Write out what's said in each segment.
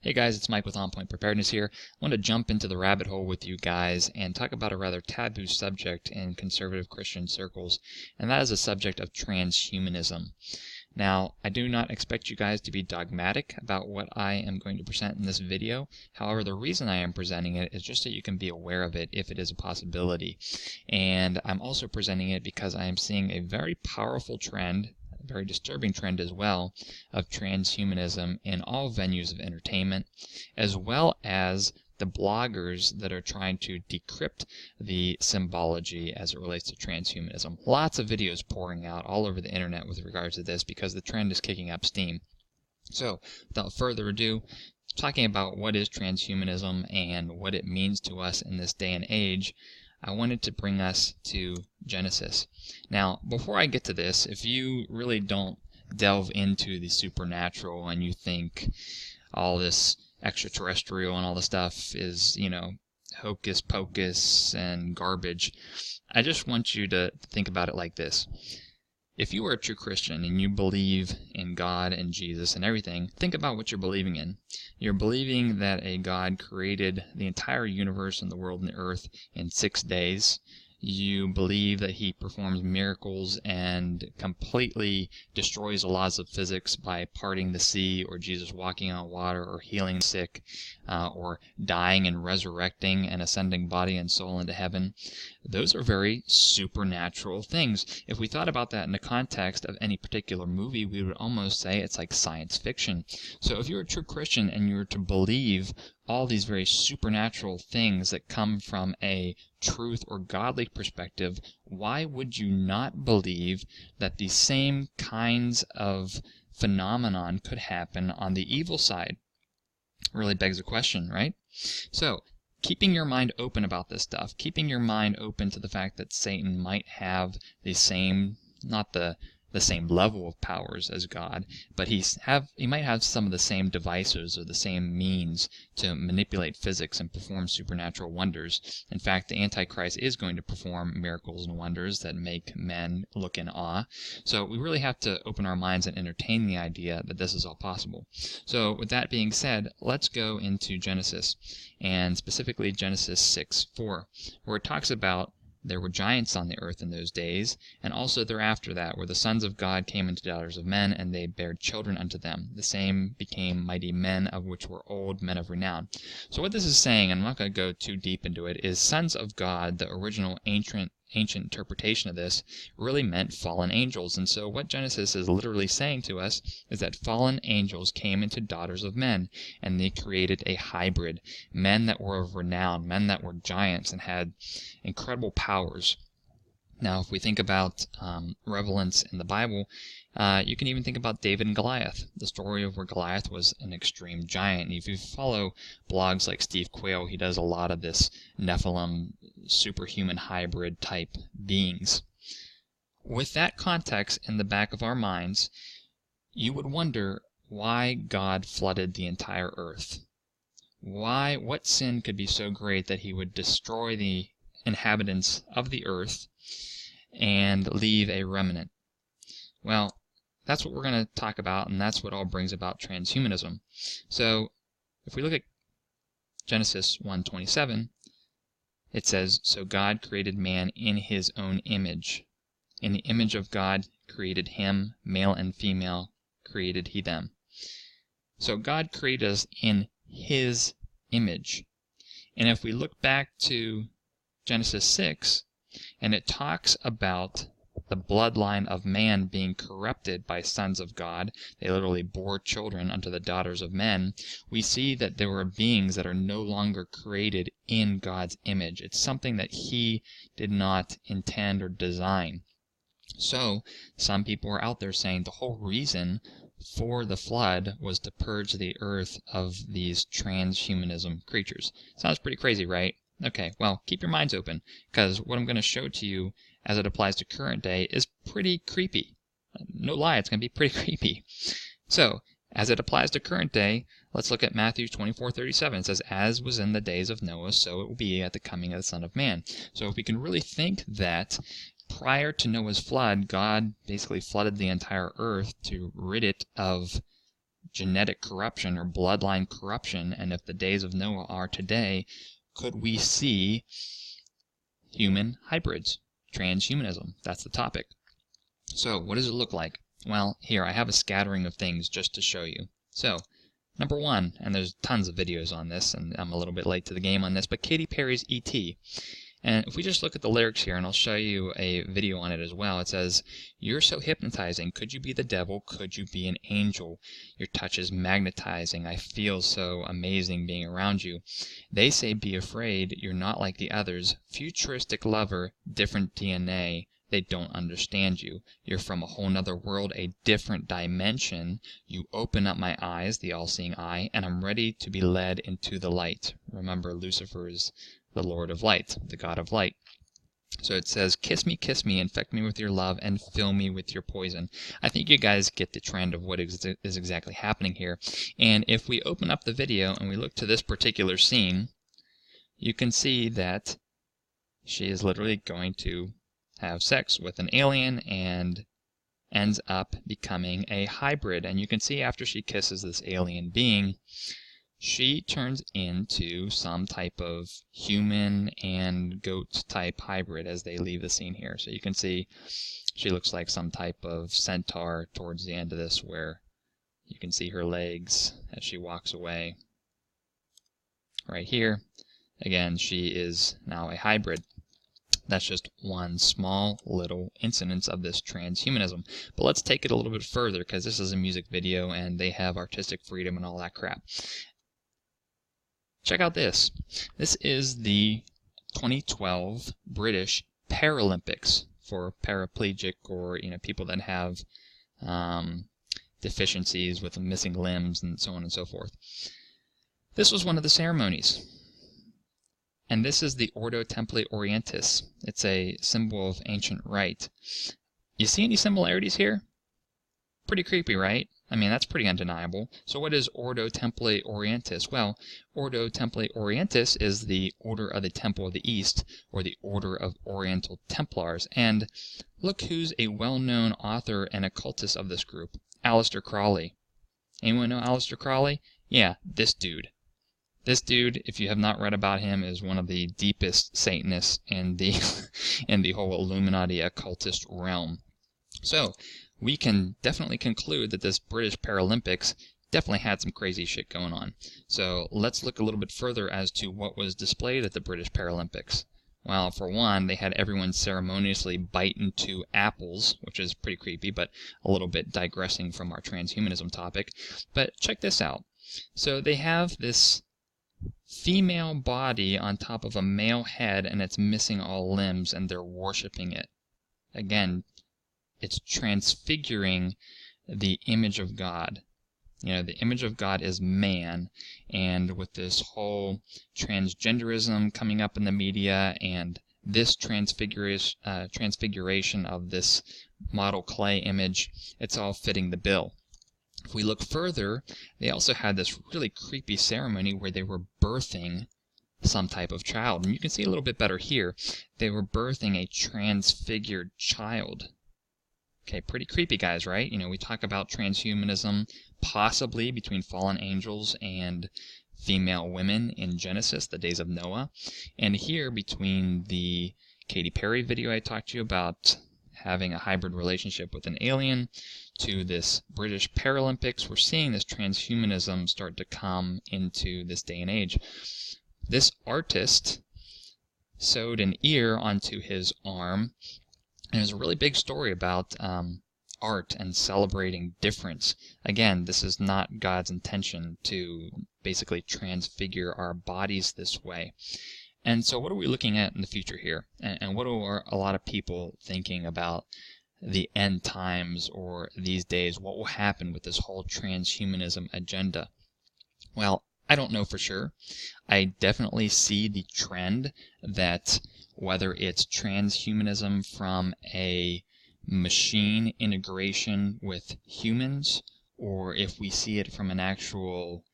Hey guys, it's Mike with On Point Preparedness here. I want to jump into the rabbit hole with you guys and talk about a rather taboo subject in conservative Christian circles, and that is the subject of transhumanism. Now, I do not expect you guys to be dogmatic about what I am going to present in this video. However, the reason I am presenting it is just so you can be aware of it if it is a possibility. And I'm also presenting it because I am seeing a very powerful trend, a very disturbing trend as well, of transhumanism in all venues of entertainment, as well as the bloggers that are trying to decrypt the symbology as it relates to transhumanism. Lots of videos pouring out all over the internet with regards to this because the trend is kicking up steam. So, without further ado, talking about what is transhumanism and what it means to us in this day and age, I wanted to bring us to Genesis. Now, before I get to this, if you really don't delve into the supernatural and you think all this extraterrestrial and all the stuff is, hocus pocus and garbage, I just want you to think about it like this. If you are a true Christian and you believe in God and Jesus and everything, think about what you're believing in. You're believing that a God created the entire universe and the world and the earth in 6 days. You believe that he performs miracles and completely destroys the laws of physics by parting the sea, or Jesus walking on water, or healing the sick, or dying and resurrecting and ascending body and soul into heaven. Those are very supernatural things. If we thought about that in the context of any particular movie, we would almost say it's like science fiction. So if you're a true Christian and you're to believe all these very supernatural things that come from a truth or godly perspective, why would you not believe that the same kinds of phenomenon could happen on the evil side? It really begs a question, right? So, keeping your mind open about this stuff, keeping your mind open to the fact that Satan might have the same, not the same level of powers as God, but he might have some of the same devices or the same means to manipulate physics and perform supernatural wonders. In fact, the Antichrist is going to perform miracles and wonders that make men look in awe. So we really have to open our minds and entertain the idea that this is all possible. So with that being said, let's go into Genesis, and specifically Genesis 6:4, where it talks about there were giants on the earth in those days, and also thereafter that, where the sons of God came into daughters of men, and they bare children unto them. The same became mighty men, of which were old men of renown. So what this is saying, and I'm not going to go too deep into it, is sons of God, the original ancient interpretation of this, really meant fallen angels. And so what Genesis is literally saying to us is that fallen angels came into daughters of men, and they created a hybrid, men that were of renown, men that were giants and had incredible powers. Now, if we think about relevance in the Bible, you can even think about David and Goliath, the story of where Goliath was an extreme giant. And if you follow blogs like Steve Quayle, he does a lot of this Nephilim, superhuman hybrid type beings. With that context in the back of our minds, you would wonder why God flooded the entire earth. What sin could be so great that he would destroy the inhabitants of the earth and leave a remnant? Well, that's what we're going to talk about, and that's what all brings about transhumanism. So, if we look at Genesis 1:27, it says, "So God created man in his own image. In the image of God created him, male and female created he them." So God created us in his image. And if we look back to Genesis 6, and it talks about the bloodline of man being corrupted by sons of God, they literally bore children unto the daughters of men, we see that there were beings that are no longer created in God's image. It's something that he did not intend or design. So, some people are out there saying the whole reason for the flood was to purge the earth of these transhumanism creatures. Sounds pretty crazy, right? Okay, well, keep your minds open, because what I'm going to show to you as it applies to current day is pretty creepy. No lie, it's going to be pretty creepy. So, as it applies to current day, let's look at Matthew 24:37. It says, "As was in the days of Noah, so it will be at the coming of the Son of Man." So if we can really think that prior to Noah's flood, God basically flooded the entire earth to rid it of genetic corruption or bloodline corruption, and if the days of Noah are today, could we see human hybrids? Transhumanism, that's the topic. So what does it look like? Well, here I have a scattering of things just to show you. So, number one, and there's tons of videos on this, and I'm a little bit late to the game on this, but Katy Perry's E.T. And if we just look at the lyrics here, and I'll show you a video on it as well, it says, "You're so hypnotizing. Could you be the devil? Could you be an angel? Your touch is magnetizing. I feel so amazing being around you. They say be afraid. You're not like the others. Futuristic lover, different DNA. They don't understand you. You're from a whole nother world, a different dimension. You open up my eyes, the all-seeing eye, and I'm ready to be led into the light." Remember, Lucifer is the Lord of Light, the God of Light. So it says, kiss me, infect me with your love, and fill me with your poison. I think you guys get the trend of what is exactly happening here. And if we open up the video and we look to this particular scene, you can see that she is literally going to have sex with an alien and ends up becoming a hybrid. And you can see after she kisses this alien being, she turns into some type of human and goat type hybrid as they leave the scene here. So you can see she looks like some type of centaur towards the end of this, where you can see her legs as she walks away. Right here, again, she is now a hybrid. That's just one small little incidence of this transhumanism. But let's take it a little bit further, because this is a music video and they have artistic freedom and all that crap. Check out this. This is the 2012 British Paralympics for paraplegic, or people that have deficiencies with missing limbs and so on and so forth. This was one of the ceremonies. And this is the Ordo Templi Orientis. It's a symbol of ancient rite. You see any similarities here? Pretty creepy, right? I mean, that's pretty undeniable. So what is Ordo Templi Orientis? Well, Ordo Templi Orientis is the Order of the Temple of the East, or the Order of Oriental Templars. And look who's a well-known author and occultist of this group. Aleister Crowley. Anyone know Aleister Crowley? Yeah, this dude. This dude, if you have not read about him, is one of the deepest Satanists in the whole Illuminati occultist realm. So, we can definitely conclude that this British Paralympics definitely had some crazy shit going on. So let's look a little bit further as to what was displayed at the British Paralympics. Well, for one, they had everyone ceremoniously bite into apples, which is pretty creepy, but a little bit digressing from our transhumanism topic. But check this out. So they have this female body on top of a male head, and it's missing all limbs, and they're worshiping it. Again, it's transfiguring the image of God. The image of God is man, and with this whole transgenderism coming up in the media, and this transfiguration of this model clay image, it's all fitting the bill. If we look further, they also had this really creepy ceremony where they were birthing some type of child. And you can see a little bit better here. They were birthing a transfigured child. Okay, pretty creepy, guys, right? We talk about transhumanism possibly between fallen angels and female women in Genesis, the days of Noah. And here, between the Katy Perry video I talked to you about having a hybrid relationship with an alien, to this British Paralympics, we're seeing this transhumanism start to come into this day and age. This artist sewed an ear onto his arm, and there's a really big story about art and celebrating difference. Again, this is not God's intention to basically transfigure our bodies this way. And so what are we looking at in the future here? And what are a lot of people thinking about the end times, or these days? What will happen with this whole transhumanism agenda? Well, I don't know for sure. I definitely see the trend that whether it's transhumanism from a machine integration with humans, or if we see it from an actual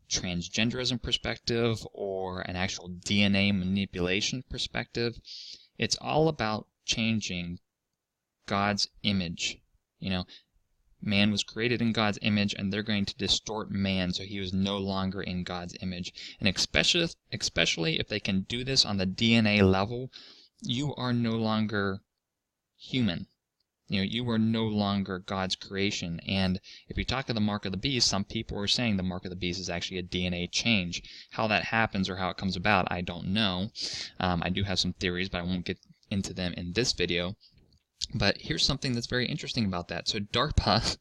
transgenderism perspective or an actual DNA manipulation perspective, it's all about changing God's image. man was created in God's image, and they're going to distort man so he was no longer in God's image. And especially if they can do this on the DNA level, you are no longer human. You are no longer God's creation. And if you talk of the mark of the beast, some people are saying the mark of the beast is actually a DNA change. How that happens or how it comes about, I don't know. I do have some theories, but I won't get into them in this video. But here's something that's very interesting about that. So DARPA,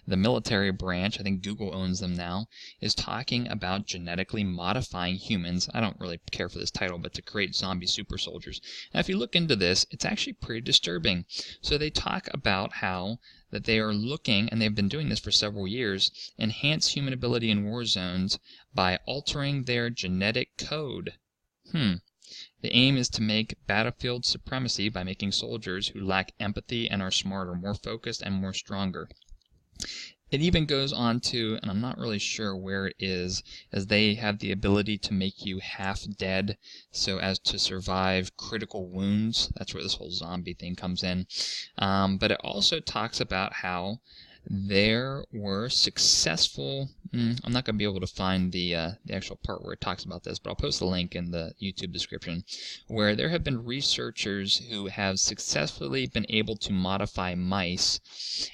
the military branch, I think Google owns them now, is talking about genetically modifying humans. I don't really care for this title, but to create zombie super soldiers. Now, if you look into this, it's actually pretty disturbing. So they talk about how that they are looking, and they've been doing this for several years, enhance human ability in war zones by altering their genetic code. The aim is to make battlefield supremacy by making soldiers who lack empathy and are smarter, more focused, and more stronger. It even goes on to, and I'm not really sure where it is, as they have the ability to make you half dead so as to survive critical wounds. That's where this whole zombie thing comes in. But it also talks about how there were successful, I'm not going to be able to find the actual part where it talks about this, but I'll post the link in the YouTube description, where there have been researchers who have successfully been able to modify mice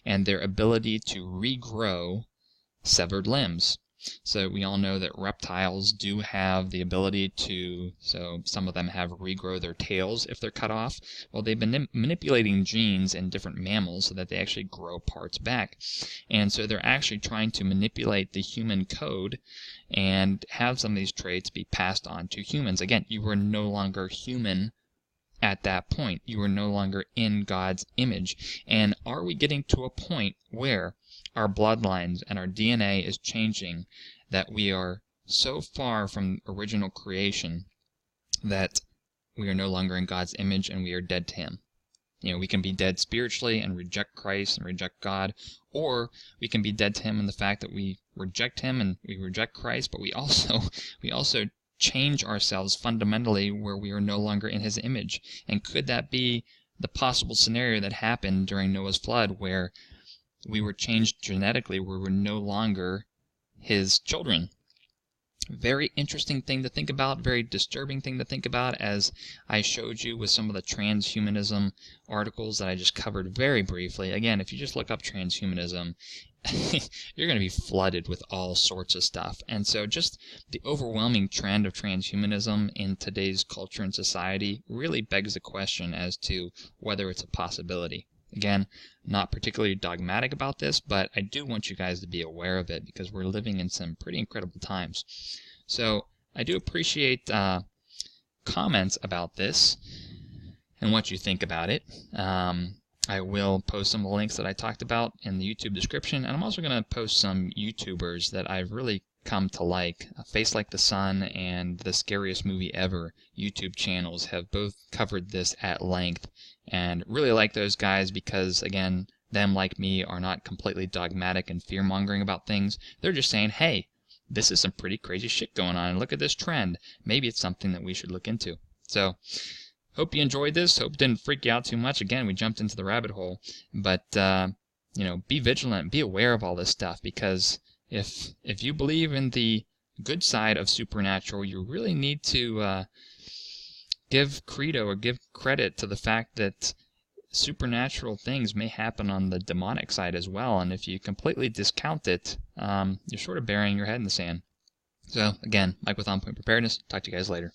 and their ability to regrow severed limbs. So we all know that reptiles do have the ability to, so some of them have regrow their tails if they're cut off. Well, they've been manipulating genes in different mammals so that they actually grow parts back. And so they're actually trying to manipulate the human code and have some of these traits be passed on to humans. Again, you are no longer human at that point. You are no longer in God's image. And are we getting to a point where our bloodlines and our DNA is changing, that we are so far from original creation that we are no longer in God's image and we are dead to Him? We can be dead spiritually and reject Christ and reject God, or we can be dead to Him in the fact that we reject Him and we reject Christ, but we also change ourselves fundamentally where we are no longer in His image. And could that be the possible scenario that happened during Noah's flood, where we were changed genetically, where we're no longer His children? Very interesting thing to think about, very disturbing thing to think about, as I showed you with some of the transhumanism articles that I just covered very briefly. Again, if you just look up transhumanism, you're going to be flooded with all sorts of stuff. And so just the overwhelming trend of transhumanism in today's culture and society really begs the question as to whether it's a possibility. Again, not particularly dogmatic about this, but I do want you guys to be aware of it because we're living in some pretty incredible times. So I do appreciate comments about this and what you think about it. I will post some of the links that I talked about in the YouTube description, and I'm also going to post some YouTubers that I've really come to like. Face Like the Sun and The Scariest Movie Ever YouTube channels have both covered this at length, and really like those guys because, again, them like me are not completely dogmatic and fear-mongering about things. They're just saying, hey, this is some pretty crazy shit going on, and look at this trend. Maybe it's something that we should look into. So hope you enjoyed this. Hope it didn't freak you out too much. Again, we jumped into the rabbit hole. But, be vigilant. Be aware of all this stuff, because if you believe in the good side of supernatural, you really need to give credo or give credit to the fact that supernatural things may happen on the demonic side as well. And if you completely discount it, you're sort of burying your head in the sand. So, again, Mike with On Point Preparedness. Talk to you guys later.